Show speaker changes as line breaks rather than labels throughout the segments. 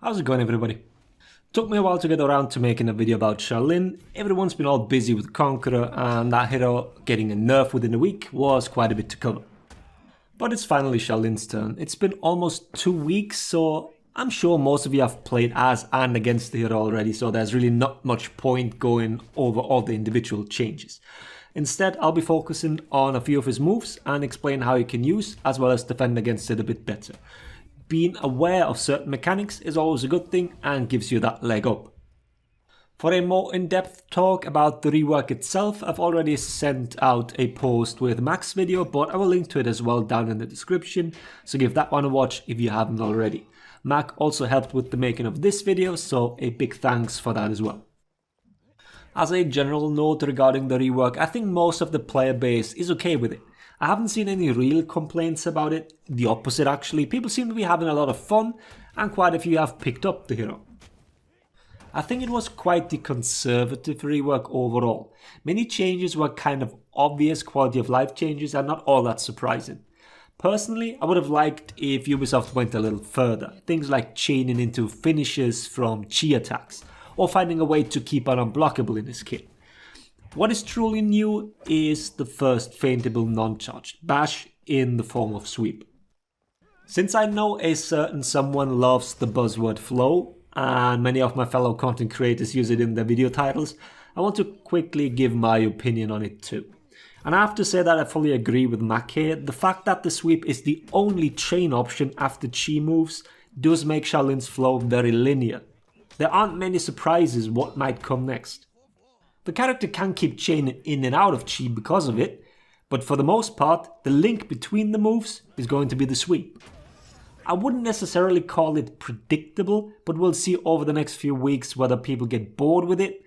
How's it going, everybody? Took me a while to get around to making a video about Shaolin. Everyone's been all busy with Conqueror, and that hero getting a nerf within a week was quite a bit to cover. But it's finally Shaolin's turn. It's been almost 2 weeks, so I'm sure most of you have played as and against the hero already, so there's really not much point going over all the individual changes. Instead, I'll be focusing on a few of his moves and explain how you can use as well as defend against it a bit better. Being aware of certain mechanics is always a good thing and gives you that leg up. For a more in-depth talk about the rework itself, I've already sent out a post with Mac's video, but I will link to it as well down in the description, so give that one a watch if you haven't already. Mac also helped with the making of this video, so a big thanks for that as well. As a general note regarding the rework, I think most of the player base is okay with it. I haven't seen any real complaints about it, the opposite actually. People seem to be having a lot of fun and quite a few have picked up the hero. I think it was quite the conservative rework overall. Many changes were kind of obvious quality of life changes and not all that surprising. Personally, I would have liked if Ubisoft went a little further. Things like chaining into finishes from chi attacks or finding a way to keep on unblockable in his kit. What is truly new is the first feintable non-charged bash in the form of sweep. Since I know a certain someone loves the buzzword flow, and many of my fellow content creators use it in their video titles, I want to quickly give my opinion on it too. And I have to say that I fully agree with Mac here. The fact that the sweep is the only chain option after chi moves does make Shaolin's flow very linear. There aren't many surprises what might come next. The character can keep chaining in and out of chi because of it, but for the most part, the link between the moves is going to be the sweep. I wouldn't necessarily call it predictable, but we'll see over the next few weeks whether people get bored with it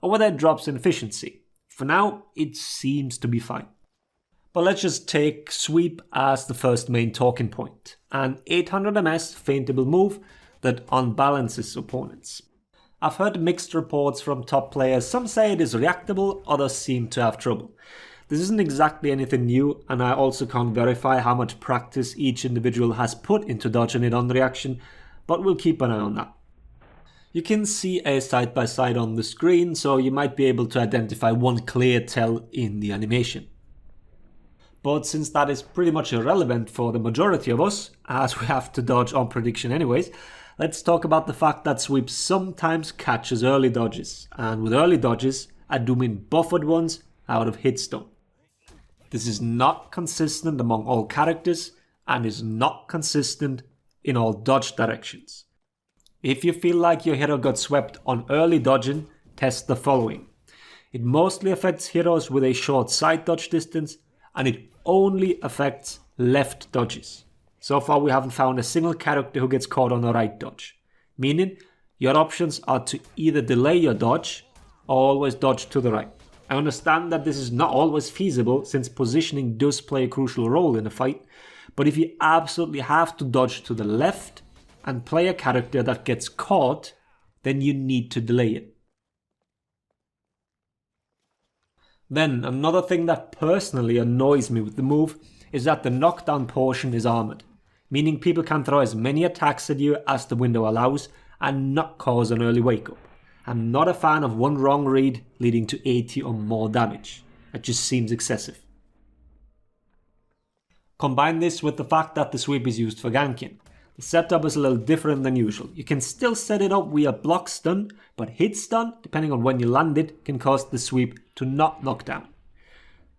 or whether it drops in efficiency. For now, it seems to be fine. But let's just take sweep as the first main talking point, an 800 ms feintable move that unbalances opponents. I've heard mixed reports from top players, some say it is reactable, others seem to have trouble. This isn't exactly anything new, and I also can't verify how much practice each individual has put into dodging it on reaction, but we'll keep an eye on that. You can see a side by side on the screen, so you might be able to identify one clear tell in the animation. But since that is pretty much irrelevant for the majority of us, as we have to dodge on prediction anyways, let's talk about the fact that sweep sometimes catches early dodges, and with early dodges, I do mean buffered ones out of hitstone. This is not consistent among all characters, and is not consistent in all dodge directions. If you feel like your hero got swept on early dodging, test the following. It mostly affects heroes with a short side dodge distance, and it only affects left dodges. So far we haven't found a single character who gets caught on a right dodge. Meaning, your options are to either delay your dodge or always dodge to the right. I understand that this is not always feasible since positioning does play a crucial role in a fight, but if you absolutely have to dodge to the left and play a character that gets caught, then you need to delay it. Then another thing that personally annoys me with the move is that the knockdown portion is armored, meaning people can throw as many attacks at you as the window allows and not cause an early wake up. I'm not a fan of one wrong read leading to 80 or more damage. It just seems excessive. Combine this with the fact that the sweep is used for ganking. The setup is a little different than usual. You can still set it up via block stun, but hit stun, depending on when you land it, can cause the sweep to not knock down.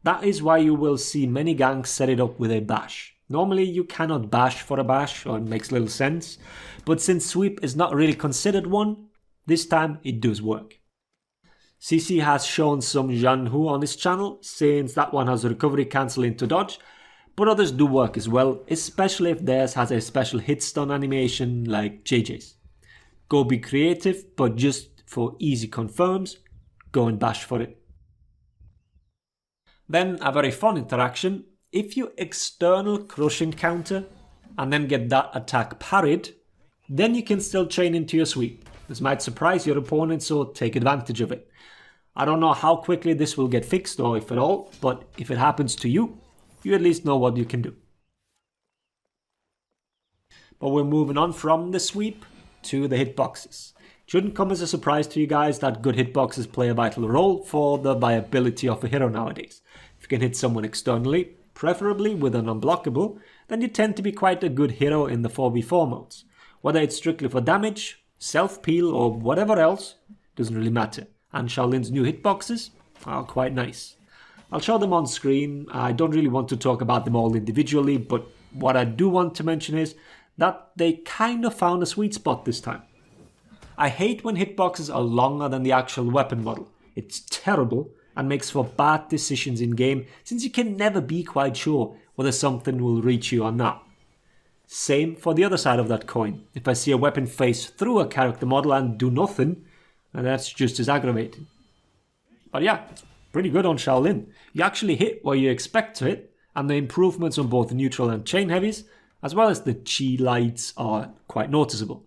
That is why you will see many ganks set it up with a bash. Normally you cannot bash for a bash, or it makes little sense, but since sweep is not really considered one, this time it does work. CC has shown some Zhanhu on his channel, since that one has recovery cancel into dodge, but others do work as well, especially if theirs has a special hit stun animation like JJ's. Go be creative, but just for easy confirms, go and bash for it. Then a very fun interaction. If you external crushing counter and then get that attack parried, then you can still chain into your sweep. This might surprise your opponent, so take advantage of it. I don't know how quickly this will get fixed or if at all, but if it happens to you, you at least know what you can do. But we're moving on from the sweep to the hitboxes. It shouldn't come as a surprise to you guys that good hitboxes play a vital role for the viability of a hero nowadays. If you can hit someone externally, preferably with an unblockable, then you tend to be quite a good hero in the 4v4 modes. Whether it's strictly for damage, self-peel or whatever else, doesn't really matter. And Shaolin's new hitboxes are quite nice. I'll show them on screen. I don't really want to talk about them all individually, but what I do want to mention is that they kind of found a sweet spot this time. I hate when hitboxes are longer than the actual weapon model. It's terrible and makes for bad decisions in game since you can never be quite sure whether something will reach you or not. Same for the other side of that coin. If I see a weapon face through a character model and do nothing, that's just as aggravating. But yeah, it's pretty good on Shaolin. You actually hit where you expect to hit, and the improvements on both neutral and chain heavies, as well as the chi lights, are quite noticeable.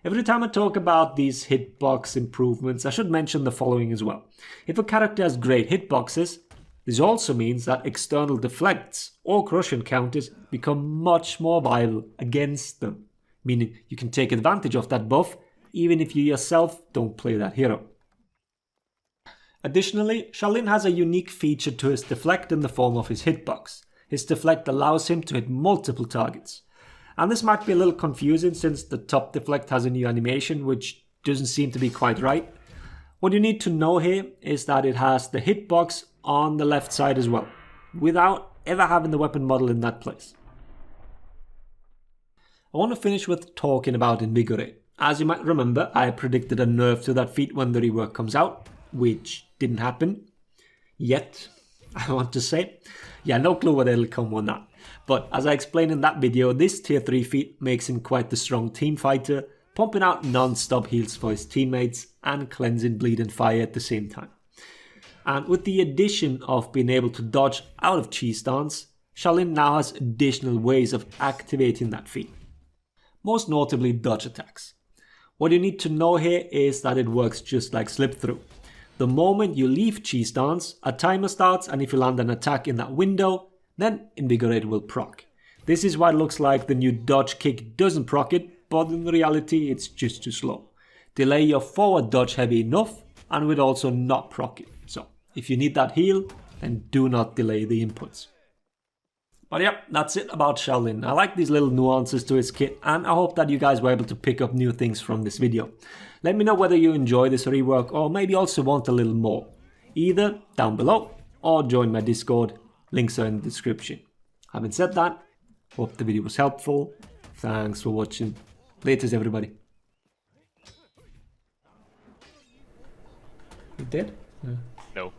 Every time I talk about these hitbox improvements, I should mention the following as well. If a character has great hitboxes, this also means that external deflects or crush encounters become much more viable against them, meaning you can take advantage of that buff even if you yourself don't play that hero. Additionally, Shaolin has a unique feature to his deflect in the form of his hitbox. His deflect allows him to hit multiple targets. And this might be a little confusing since the top deflect has a new animation which doesn't seem to be quite right. What you need to know here is that it has the hitbox on the left side as well, without ever having the weapon model in that place. I want to finish with talking about invigorate. As you might remember, I predicted a nerf to that feat when the rework comes out, which didn't happen yet, I want to say. Yeah, no clue whether it'll come or not. But as I explained in that video, this tier 3 feat makes him quite the strong team fighter, pumping out non-stop heals for his teammates and cleansing bleed and fire at the same time. And with the addition of being able to dodge out of chi stance, Shaolin now has additional ways of activating that feat. Most notably dodge attacks. What you need to know here is that it works just like slip through. The moment you leave chi stance, a timer starts, and if you land an attack in that window, then invigorate will proc. This is why it looks like the new dodge kick doesn't proc it, but in reality it's just too slow. Delay your forward dodge heavy enough and would also not proc it. So if you need that heal, then do not delay the inputs. But yeah, that's it about Shaolin. I like these little nuances to his kit, and I hope that you guys were able to pick up new things from this video. Let me know whether you enjoy this rework or maybe also want a little more. Either down below or join my Discord, links are in the description. Having said that, hope the video was helpful. Thanks for watching. Laters everybody. You dead?
No.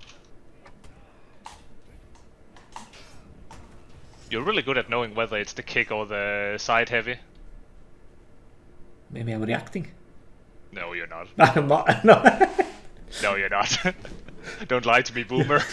You're really good at knowing whether it's the kick or the side heavy.
Maybe I'm reacting.
No, you're not.
I'm not. No.
No, you're not. Don't lie to me, boomer.